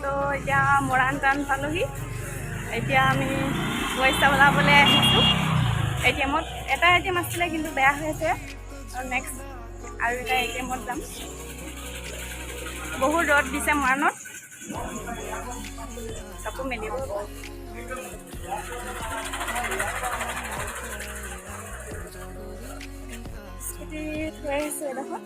তো এতিয়া মৰাণ টান পালোহি। এতিয়া আমি পইচা ওলাবলৈ আহিছোঁ। ATM-ত এটা ATM আছিলে কিন্তু বেয়া হৈ আছে, আৰু নেক্সট আৰু এটা ATM-ত যাম। বহুত ৰ'দ দিছে মৰাণত, কাপোৰ মেলিব। স্কুটি থৈ আহিছোঁ এডোখৰ।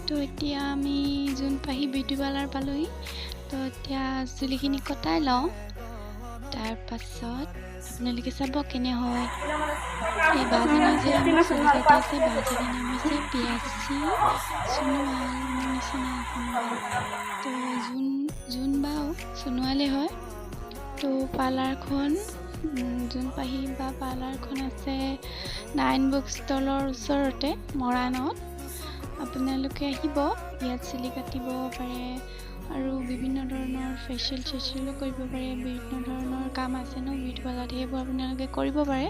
তো এতিয়া আমি জোনপাহি বিউটি পাৰ্লাৰ পালোহি। তো এতিয়া চুলিখিনি কটাই লওঁ, তাৰ পাছত আপোনালোকে চাব কেনে হয়। এই বাজনীয়ে যে আমাৰ চুলি কাটি আছে, বাজনীৰ নাম হৈছে পিয়াচী সোণোৱাল, মোৰ নিচিনা সোণোৱাল। তো যোন বাও সোণোৱালে হয়। তো পাৰ্লাৰখন জোনপাহি বা পাৰ্লাৰখন আছে 9 বুক ষ্টলৰ ওচৰতে মৰাণত। আপোনালোকে আহিব, ইয়াত চুলি কাটিব পাৰে আৰু বিভিন্ন ধৰণৰ ফেচিয়েলো কৰিব পাৰে। বিভিন্ন ধৰণৰ কাম আছে ন বিউটি পাৰ্লাৰত, সেইবোৰ আপোনালোকে কৰিব পাৰে।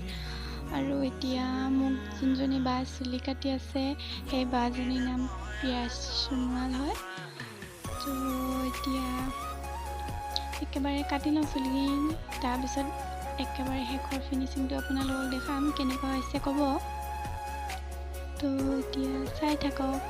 আৰু এতিয়া মোক যোনজনী বা চুলি কাটি আছে, সেই বাজনীৰ নাম পিয়াচী সোণোৱাল হয়। তো এতিয়া একেবাৰে কাটি লওঁ চুলিখিনি, তাৰপিছত একেবাৰে শেষৰ ফিনিচিংটো আপোনালোকক দেখাম কেনেকুৱা হৈছে ক'ব। তো এতিয়া চাই থাকক।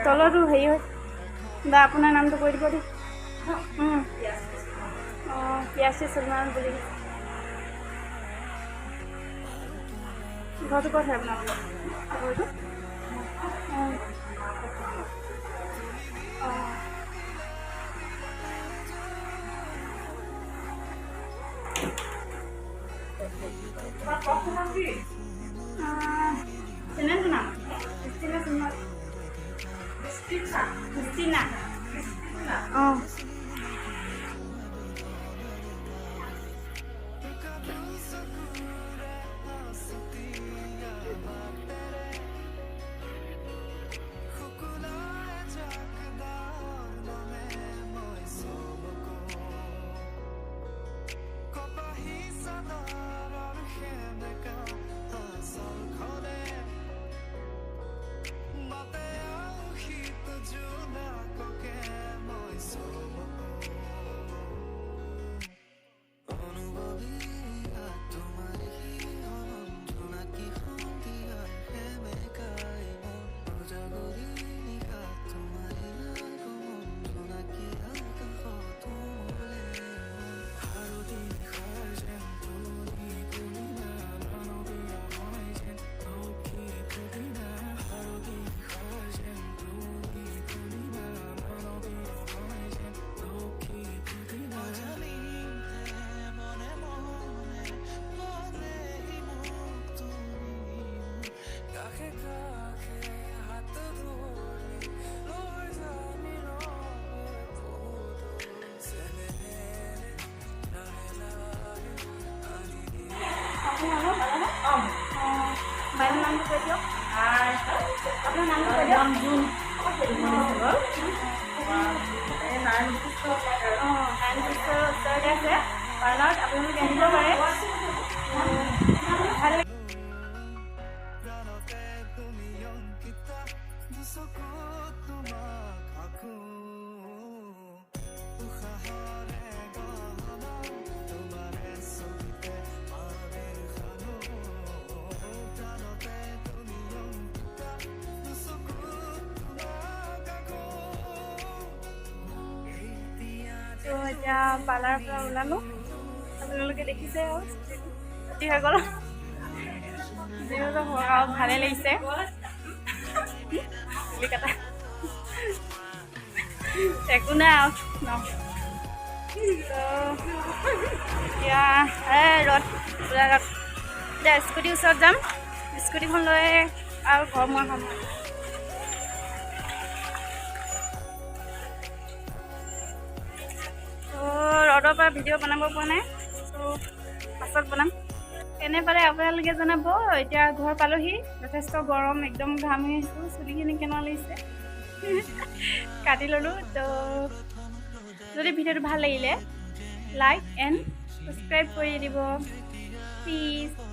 তলতো হেৰি হয় বা আপোনাৰ নামটো কৈ দিব দেই। অঁ, পিয়াচী সোণোৱাল বুলি। ঘৰটো ক'ত হয় আপোনালোকৰ? ঘৰটো অঁ চেনেলটো নাম ক্ৰিষ্টিনা। অঁ, কৈ দিয়ক আপোনাৰ নামটো কৈ দিয়ক নাৰায়ণপুৰৰ ওচৰতে আছে পাৰ্লাৰত আপোনালোকে আহিব পাৰে ভাল লাগে তো এতিয়া পাৰ্লাৰৰ পৰা ওলালোঁ আপোনালোকে দেখিছে আৰু ছুটি হৈ গ'ল যিহেতু ভালেই লাগিছে কলিকতা একো নাই আৰু ন তো এতিয়া ৰ'দ পূৰা ৰ'দ এতিয়া স্কুটিৰ ওচৰত যাম স্কুটিখন লৈ আৰু ঘৰ মই খাম ৰ'দৰ পৰা ভিডিঅ' বনাব পৰা নাই ত' পাছত বনাম কেনে পালে আপোনালোকে জনাব এতিয়া ঘৰ পালোহি যথেষ্ট গৰম একদম ঘামি আহিছোঁ চুলিখিনি কেনেকুৱা লাগিছে কাটি ল'লোঁ তো যদি ভিডিঅ'টো ভাল লাগিলে লাইক এণ্ড ছাবস্ক্ৰাইব কৰি দিব প্লিজ